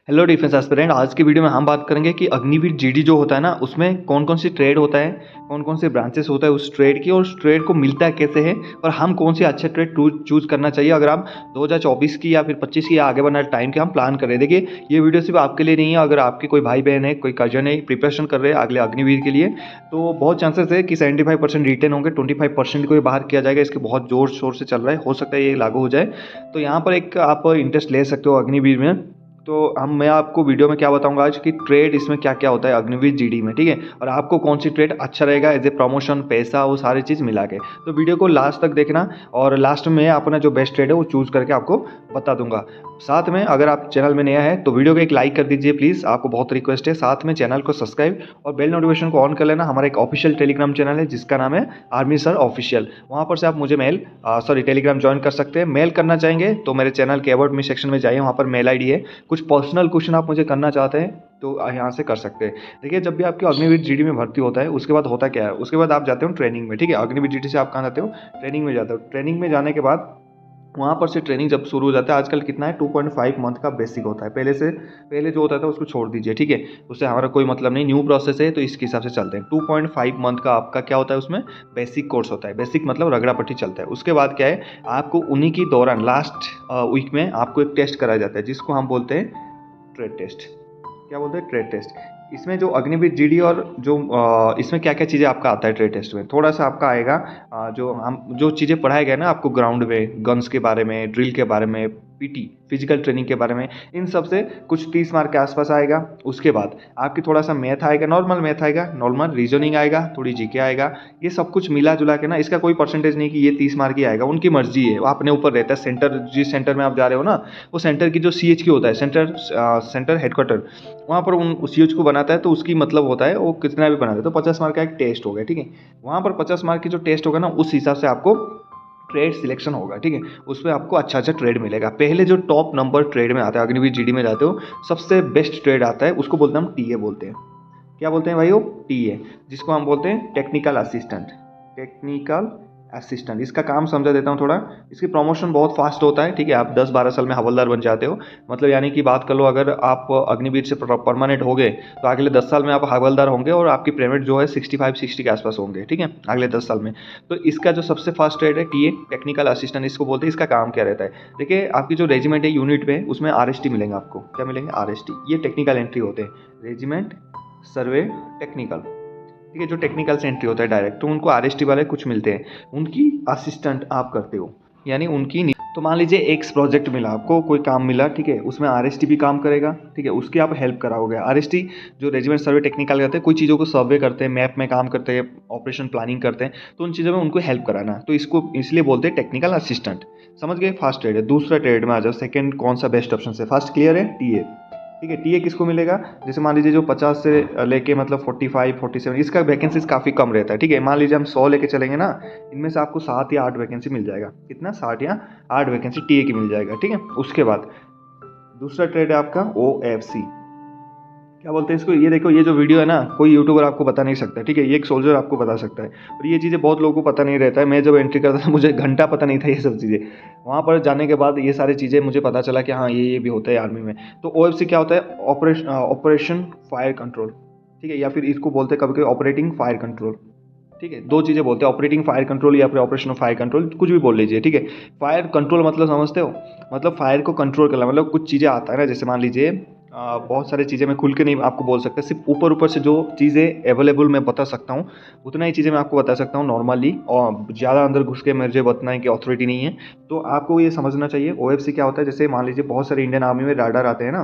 Hello defence aspirant. आज की video में हम बात करेंगे कि अग्निवीर जीडी जो होता है ना, उसमें कौन कौन सी ट्रेड होता है, कौन कौन से ब्रांचेस होता है उस ट्रेड की, और उस ट्रेड को मिलता कैसे है, और हम कौन सी अच्छे ट्रेड चूज करना चाहिए अगर आप 2024 की या फिर 25 की या आगे बढ़ना टाइम के हम प्लान कर रहे हैं। देखिए, ये वीडियो सिर्फ आपके लिए नहीं है। अगर आपके कोई भाई बहन है, कोई कजन है, प्रिपरेशन कर रहे हैं अगले अग्निवीर के लिए, तो बहुत चांसेस है कि 75% रिटर्न होंगे, 25% को ये बाहर किया जाएगा। इसके बहुत जोर शोर से चल रहा है, हो सकता है ये लागू हो जाए। तो यहाँ पर एक आप इंटरेस्ट ले सकते हो अग्निवीर में। तो मैं आपको वीडियो में क्या बताऊंगा आज कि ट्रेड इसमें क्या क्या होता है अग्निवीर जीडी में, ठीक है, और आपको कौन सी ट्रेड अच्छा रहेगा एज ए प्रमोशन, पैसा, वो सारी चीज़ मिला के। तो वीडियो को लास्ट तक देखना, और लास्ट में अपना जो बेस्ट ट्रेड है वो चूज़ करके आपको बता दूंगा। साथ में अगर आप चैनल में नया है तो वीडियो को एक लाइक कर दीजिए प्लीज़, आपको बहुत रिक्वेस्ट है। साथ में चैनल को सब्सक्राइब और बेल नोटिफिकेशन को ऑन कर लेना। हमारा एक ऑफिशियल टेलीग्राम चैनल है जिसका नाम है आर्मी सर ऑफिशियल। वहाँ पर से आप मुझे टेलीग्राम ज्वाइन कर सकते हैं। मेल करना चाहेंगे तो मेरे चैनल के अबाउट मी सेक्शन में जाइए, वहाँ पर मेल आईडी है। कुछ पर्सनल क्वेश्चन आप मुझे करना चाहते हैं तो यहाँ से कर सकते हैं। देखिए, जब भी आपके अग्निवीर जीडी में भर्ती होता है उसके बाद होता क्या है, उसके बाद आप जाते हो ट्रेनिंग में, ठीक है। अग्निवीर जीडी से आप कहाँ जाते हो, ट्रेनिंग में जाते हो। ट्रेनिंग में जाने के बाद वहाँ पर से ट्रेनिंग जब शुरू हो जाता है, आजकल कितना है 2.5 मंथ का बेसिक होता है। पहले जो होता था उसको छोड़ दीजिए, ठीक है, उससे हमारा कोई मतलब नहीं, न्यू प्रोसेस है तो इसके हिसाब से चलते हैं। 2.5 मंथ का आपका क्या होता है, उसमें बेसिक कोर्स होता है। बेसिक मतलब रगड़ा पट्टी चलता है। उसके बाद क्या है, आपको उन्हीं की दौरान लास्ट वीक में आपको एक टेस्ट कराया जाता है जिसको हम बोलते हैं ट्रेड टेस्ट। क्या बोलते हैं, ट्रेड टेस्ट। इसमें जो अग्निवीर जीडी और जो इसमें क्या क्या चीज़ें आपका आता है ट्रेड टेस्ट में, थोड़ा सा आपका आएगा। जो चीज़ें पढ़ाए गए ना आपको ग्राउंड में, गन्स के बारे में, ड्रिल के बारे में, पीटी फिजिकल ट्रेनिंग के बारे में, इन सब से कुछ 30 मार्क के आसपास आएगा। उसके बाद आपकी थोड़ा सा मैथ आएगा, नॉर्मल मैथ आएगा, नॉर्मल रीजनिंग आएगा, थोड़ी जीके आएगा। ये सब कुछ मिला जुला के ना, इसका कोई परसेंटेज नहीं कि ये 30 मार्क ही आएगा, उनकी मर्जी है, वो अपने ऊपर रहता है। सेंटर, जिस सेंटर में आप जा रहे हो ना, वो सेंटर की जो CHQ होता है, सेंटर हेडक्वार्टर, वहाँ पर उन CH को बनाता है। तो उसकी मतलब होता है वो कितना भी बनाता है। तो 50 मार्क का एक टेस्ट हो गया, ठीक है। वहाँ पर 50 मार्क की जो टेस्ट होगा ना, उस हिसाब से आपको ट्रेड सिलेक्शन होगा, ठीक है। उसमें आपको अच्छा अच्छा ट्रेड मिलेगा। पहले जो टॉप नंबर ट्रेड में आता है, अग्निवीर जीडी में जाते हो, सबसे बेस्ट ट्रेड आता है, उसको बोलते हैं हम टीए बोलते हैं। क्या बोलते हैं भाई, वो टीए, जिसको हम बोलते हैं टेक्निकल असिस्टेंट। टेक्निकल असिस्टेंट, इसका काम समझा देता हूँ थोड़ा। इसकी प्रमोशन बहुत फास्ट होता है, ठीक है। आप 10-12 साल में हवलदार बन जाते हो। मतलब यानी कि बात कर लो, अगर आप अग्निवीर से परमानेंट हो गए तो अगले 10 साल में आप हवलदार होंगे, और आपकी पेमेंट जो है 65-60 के आसपास होंगे, ठीक है, अगले 10 साल में। तो इसका जो सबसे फास्ट ट्रेड है टीए, टेक्निकल असिस्टेंट इसको बोलते हैं। इसका काम क्या रहता है, देखिए, आपकी जो रेजिमेंट है यूनिट में, उसमें RST मिलेंगे आपको। क्या मिलेंगे, RST। ये टेक्निकल एंट्री होते हैं, रेजिमेंट सर्वे टेक्निकल, ठीक है। जो टेक्निकल से एंट्री होता है डायरेक्ट, तो उनको RST वाले कुछ मिलते हैं, उनकी असिस्टेंट आप करते हो, यानी उनकी तो मान लीजिए एक प्रोजेक्ट मिला आपको, कोई काम मिला, ठीक है, उसमें RST भी काम करेगा, ठीक है, उसकी आप हेल्प कराओगे। RST जो रेजिमेंट सर्वे टेक्निकल करते हैं, कोई चीज़ों को सर्वे करते हैं, मैप में काम करते हैं, ऑपरेशन प्लानिंग करते हैं, तो उन चीज़ों में उनको हेल्प कराना, तो इसको इसलिए बोलते हैं टेक्निकल असिस्टेंट। समझ गए, फास्ट ट्रेड है। दूसरा ट्रेड में आ जाओ, सेकंड कौन सा बेस्ट ऑप्शन है, फर्स्ट क्लियर है, टीए, ठीक है। टीए किसको मिलेगा, जैसे मान लीजिए जो 50 से लेके मतलब 45-47, इसका वैकेंसीज काफ़ी कम रहता है, ठीक है। मान लीजिए हम 100 लेके चलेंगे ना, इनमें से आपको 7 या 8 वैकेंसी मिल जाएगा। कितना, 7 या 8 वैकेंसी टीए की मिल जाएगा, ठीक है। उसके बाद दूसरा ट्रेड है आपका OFC। क्या बोलते हैं इसको, ये देखो, ये जो वीडियो है ना, कोई यूट्यूबर आपको बता नहीं सकता, ठीक है, ये एक सोल्जर आपको बता सकता है। और ये चीज़ें बहुत लोगों को पता नहीं रहता है। मैं जब एंट्री करता था, मुझे घंटा पता नहीं था ये सब चीज़ें। वहाँ पर जाने के बाद ये सारी चीज़ें मुझे पता चला कि हाँ, ये भी होता है आर्मी में। तो OFC क्या होता है, ऑपरेशन फायर कंट्रोल, ठीक है, या फिर इसको बोलते हैं कभी कभी ऑपरेटिंग फायर कंट्रोल, ठीक है। दो चीज़ें बोलते हैं, ऑपरेटिंग फायर कंट्रोल या फिर ऑपरेशन फायर कंट्रोल, कुछ भी बोल लीजिए, ठीक है। फायर कंट्रोल मतलब समझते हो, मतलब फायर को कंट्रोल करना, मतलब कुछ चीज़ें आता है ना, जैसे मान लीजिए बहुत सारी चीज़ें मैं खुल के नहीं आपको बोल सकता, सिर्फ ऊपर ऊपर से जो चीज़ें अवेलेबल मैं बता सकता हूँ उतना ही चीज़ें मैं आपको बता सकता हूँ नॉर्मली, और ज़्यादा अंदर घुस के मुझे बताने की अथॉरिटी नहीं है। तो आपको ये समझना चाहिए OFC क्या होता है। जैसे मान लीजिए बहुत सारे इंडियन आर्मी में राडार आते हैं ना,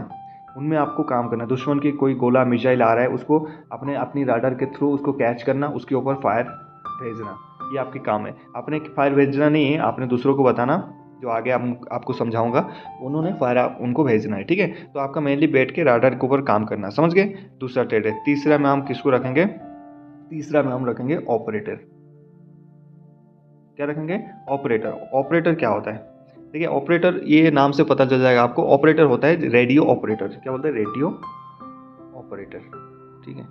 उनमें आपको काम करना, दुश्मन की कोई गोला मिसाइल आ रहा है, उसको अपनी राडार के थ्रू उसको कैच करना, उसके ऊपर फायर भेजना, ये आपकी काम है। आपने फायर भेजना नहीं है, आपने दूसरों को बताना, जो आगे आपको समझाऊंगा, उन्होंने फायर उनको भेजना है, ठीक है। तो आपका मेनली बैठ के राडार के ऊपर काम करना, समझ गए। दूसरा ट्रेड है। तीसरा में हम किसको रखेंगे, तीसरा में हम रखेंगे ऑपरेटर। क्या रखेंगे, ऑपरेटर। ऑपरेटर क्या होता है, देखिए, ऑपरेटर ये नाम से पता चल जाएगा आपको। ऑपरेटर होता है रेडियो ऑपरेटर। क्या बोलते हैं, रेडियो ऑपरेटर, ठीक है।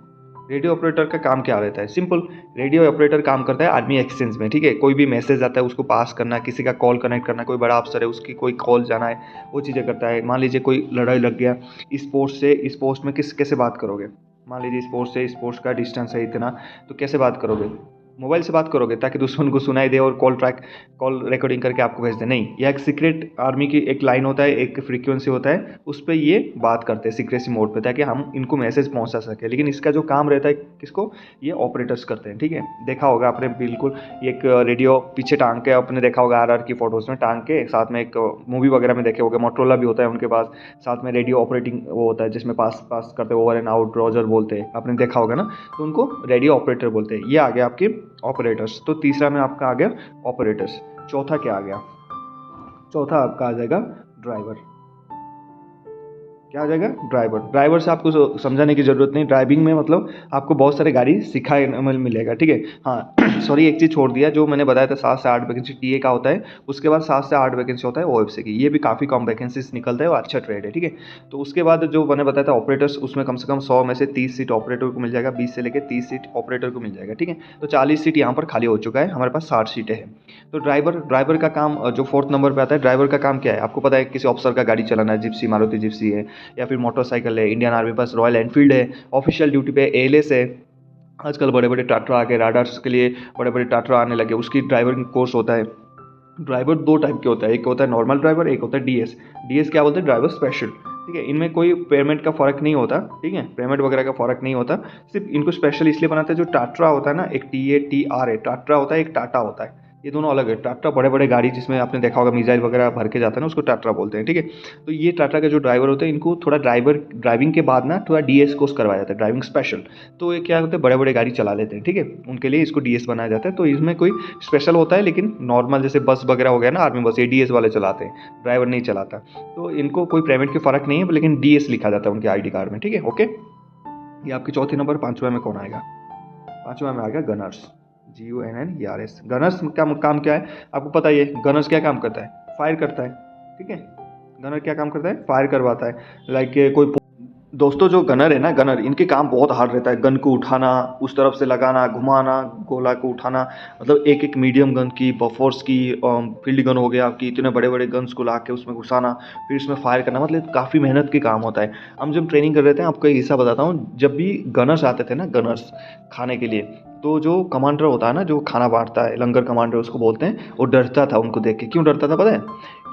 रेडियो ऑपरेटर का काम क्या रहता है? सिंपल, रेडियो ऑपरेटर काम करता है आर्मी एक्सचेंज में, ठीक है। कोई भी मैसेज आता है उसको पास करना, किसी का कॉल कनेक्ट करना, कोई बड़ा अफसर है उसकी कोई कॉल जाना है, वो चीज़ें करता है। मान लीजिए कोई लड़ाई लग गया, इस पोस्ट से इस पोस्ट में कैसे बात करोगे? मान लीजिए इस पोस्ट से इस पोस्ट का डिस्टेंस है इतना, तो कैसे बात करोगे? मोबाइल से बात करोगे ताकि दुश्मन को सुनाई दे और कॉल रिकॉर्डिंग करके आपको भेज दे, नहीं। यह एक सीक्रेट आर्मी की एक लाइन होता है, एक फ्रीक्वेंसी होता है, उस पे ये बात करते हैं सीक्रेसी मोड पे, ताकि हम इनको मैसेज पहुंचा सके। लेकिन इसका जो काम रहता है किसको? ये ऑपरेटर्स करते हैं, ठीक है। देखा होगा आपने बिल्कुल, एक रेडियो पीछे टांग के आपने देखा होगा आरआर की फोटोज़ में टांग के, साथ में एक मूवी वगैरह में देखे होंगे, मोटरोला भी होता है उनके पास, साथ में रेडियो ऑपरेटिंग वो होता है जिसमें पास पास करते ओवर एंड आउट रॉजर बोलते हैं, आपने देखा होगा ना, तो उनको रेडियो ऑपरेटर बोलते हैं। ये आ गया आपके ऑपरेटर्स। तो तीसरा में आपका आ गया ऑपरेटर्स। चौथा क्या आ गया? चौथा आपका आ जाएगा ड्राइवर। क्या आ जाएगा? ड्राइवर। ड्राइवर से आपको समझाने की ज़रूरत नहीं, ड्राइविंग में मतलब आपको बहुत सारे गाड़ी सिखाने मिलेगा, ठीक है। हाँ सॉरी, एक चीज़ छोड़ दिया, जो मैंने बताया था 7 से 8 वैकेंसी टीए का होता है, उसके बाद 7 से 8 वैकेंसी होता है ओएफसी की। ये भी काफ़ी कम वैकेंसीज निकलता है और अच्छा ट्रेड है, ठीक है। तो उसके बाद जो मैंने बताया था ऑपरेटर्स, उसमें कम से कम 100 में से 30 सीट ऑपरेटर को मिल जाएगा, 20 से लेकर 30 सीट ऑपरेटर को मिल जाएगा, ठीक है। तो 40 सीट यहाँ पर खाली हो चुका है, हमारे पास 60 सीटें हैं। तो ड्राइवर का काम जो 4th नंबर पर आता है, ड्राइवर का काम क्या है? आपको पता है, किसी ऑफिसर का गाड़ी चलाना है, जिप्सी, मारुति जिप्सी है, या फिर मोटरसाइकिल है, इंडियन आर्मी पास रॉयल एनफील्ड है, ऑफिशियल ड्यूटी पे एएलएस है। आजकल बड़े बड़े टाटा आ गए, राडार्स के लिए बड़े बड़े टाटा आने लगे, उसकी ड्राइविंग कोर्स होता है। ड्राइवर 2 टाइप के होता है, एक होता है नॉर्मल ड्राइवर, एक होता है डीएस। डीएस क्या बोलते हैं? ड्राइवर स्पेशल, ठीक है। इनमें कोई पेमेंट का फ़र्क नहीं होता, ठीक है, पेमेंट वगैरह का फ़र्क नहीं होता, सिर्फ इनको स्पेशल इसलिए बनाते हैं। जो टाट्रा होता है ना, एक TATR है, टाट्रा होता है, एक टाटा होता है, ये दोनों अलग है। टाटा बड़े बड़े गाड़ी जिसमें आपने देखा होगा मिसाइल वगैरह भर के जाता है ना, उसको टाटा बोलते हैं, ठीक है। तो ये टाटा के जो ड्राइवर होते हैं, इनको थोड़ा ड्राइविंग के बाद ना थोड़ा डीएस कोर्स करवाया जाता है, ड्राइविंग स्पेशल। तो ये क्या होता है, बड़े बड़े गाड़ी चला लेते हैं, ठीक है, उनके लिए इसको डीएस बनाया जाता है। तो इसमें कोई स्पेशल होता है, लेकिन नॉर्मल जैसे बस वगैरह हो गया ना, आर्मी बस, ये डीएस वाले चलाते हैं, ड्राइवर नहीं चलाता। तो इनको कोई पेमेंट के फ़र्क नहीं है, लेकिन डीएस लिखा जाता है उनके आईडी कार्ड में, ठीक है, ओके। ये आपकी चौथी नंबर। 5वें में कौन आएगा? 5वें में आ गया गनर्स। GUNNERS। गनर्स का काम क्या है? आपको पता ही है, गनर्स क्या काम करता है? फायर करता है, ठीक है। गनर क्या काम करता है? फायर करवाता है। लाइक कोई दोस्तों, जो गनर है ना, गनर, इनके काम बहुत हार्ड रहता है। गन को उठाना, उस तरफ से लगाना, घुमाना, गोला को उठाना, मतलब एक एक मीडियम गन की, बफोर्स की, फील्ड गन हो गया आपकी, इतने बड़े बड़े गन्स को ला के उसमें घुसाना, फिर उसमें फायर करना, मतलब काफ़ी मेहनत के काम होता है। हम जब ट्रेनिंग कर रहे थे, आपको एक हिस्सा बताता हूँ, जब भी गनर्स आते थे ना, गनर्स खाने के लिए, तो जो कमांडर होता है ना, जो खाना बांटता है, लंगर कमांडर उसको बोलते हैं, वो डरता था उनको देख के। क्यों डरता था पता है?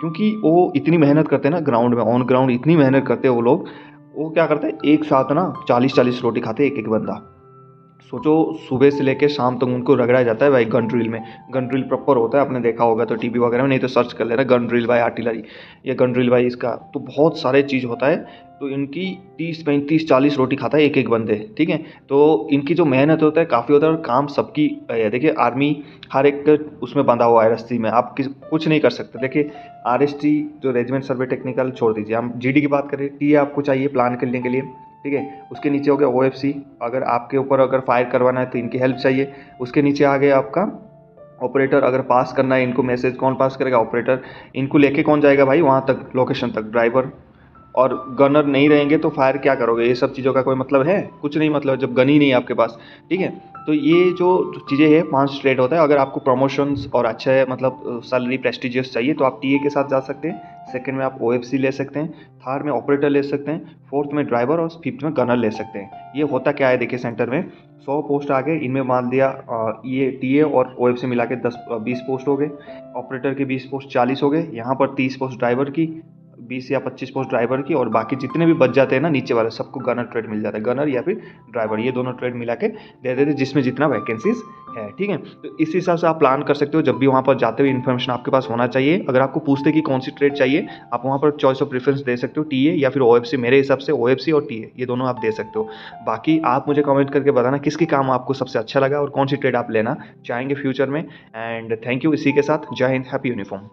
क्योंकि वो इतनी मेहनत करते हैं ना ग्राउंड में, ऑन ग्राउंड इतनी मेहनत करते हैं वो लोग। वो क्या करते हैं, एक साथ ना 40-40 रोटी खाते हैं एक एक बंदा। सोचो, सुबह से लेकर शाम तक उनको रगड़ा जाता है भाई गन ड्रिल में। गन ड्रिल प्रॉपर होता है, आपने देखा होगा तो टीवी वगैरह में, नहीं तो सर्च कर लेना, गन ड्रिल बाय आर्टिलरी या गन ड्रिल बाय इसका, तो बहुत सारे चीज़ होता है। तो इनकी 30-35-40 रोटी खाता है एक एक बंदे, ठीक है। तो इनकी जो मेहनत होता है काफ़ी होता है, और काम सबकी है। देखिए आर्मी हर एक उसमें बंधा हुआ है रस्सी में, आप कुछ नहीं कर सकते। देखिए RST जो रेजिमेंट सर्वे टेक्निकल छोड़ दीजिए, हम GD की बात करें, टी आपको चाहिए प्लान करने के लिए, ठीक है। उसके नीचे हो गया OFC, अगर आपके ऊपर अगर फायर करवाना है तो इनकी हेल्प चाहिए। उसके नीचे आ गया आपका ऑपरेटर, अगर पास करना है इनको मैसेज, कौन पास करेगा? ऑपरेटर। इनको लेके कौन जाएगा भाई वहाँ तक, लोकेशन तक? ड्राइवर। और गनर नहीं रहेंगे तो फायर क्या करोगे? ये सब चीज़ों का कोई मतलब है? कुछ नहीं मतलब, जब गन ही नहीं है आपके पास, ठीक है। तो ये जो चीज़ें हैं, 5 ट्रेड होता है। अगर आपको प्रमोशंस और अच्छा है, मतलब सैलरी प्रेस्टिजियस चाहिए, तो आप टीए के साथ जा सकते हैं। सेकंड में आप OFC ले सकते हैं, थर्ड में ऑपरेटर ले सकते हैं, फोर्थ में ड्राइवर, और फिफ्थ में गनर ले सकते हैं। ये होता क्या है, देखिए सेंटर में 100 पोस्ट आ गए, इनमें मान लिया ये टीए और OFC मिला के 10-20 पोस्ट हो गए, ऑपरेटर के 20 पोस्ट 40 हो गए, यहाँ पर 30 पोस्ट ड्राइवर की, 20 या 25 पोस्ट ड्राइवर की, और बाकी जितने भी बच जाते हैं ना नीचे वाले, सबको गनर ट्रेड मिल जाता है। गनर या फिर ड्राइवर, ये दोनों ट्रेड मिला के दे देते, जिसमें जितना वैकेंसीज है, ठीक है। तो इस हिसाब से आप प्लान कर सकते हो। जब भी वहाँ पर जाते हुए इन्फॉर्मेशन आपके पास होना चाहिए। अगर आपको पूछते कि कौन सी ट्रेड चाहिए, आप वहाँ पर चॉइस ऑफ प्रेफरेंस दे सकते हो, टीए या फिर OFC। मेरे हिसाब से OFC और टीए, ये दोनों आप दे सकते हो। बाकी आप मुझे कमेंट करके बताना किसकी काम आपको सबसे अच्छा लगा और कौन सी ट्रेड आप लेना चाहेंगे फ्यूचर में। And thank you. इसी के साथ जय हिंद, हैप्पी यूनिफॉर्म।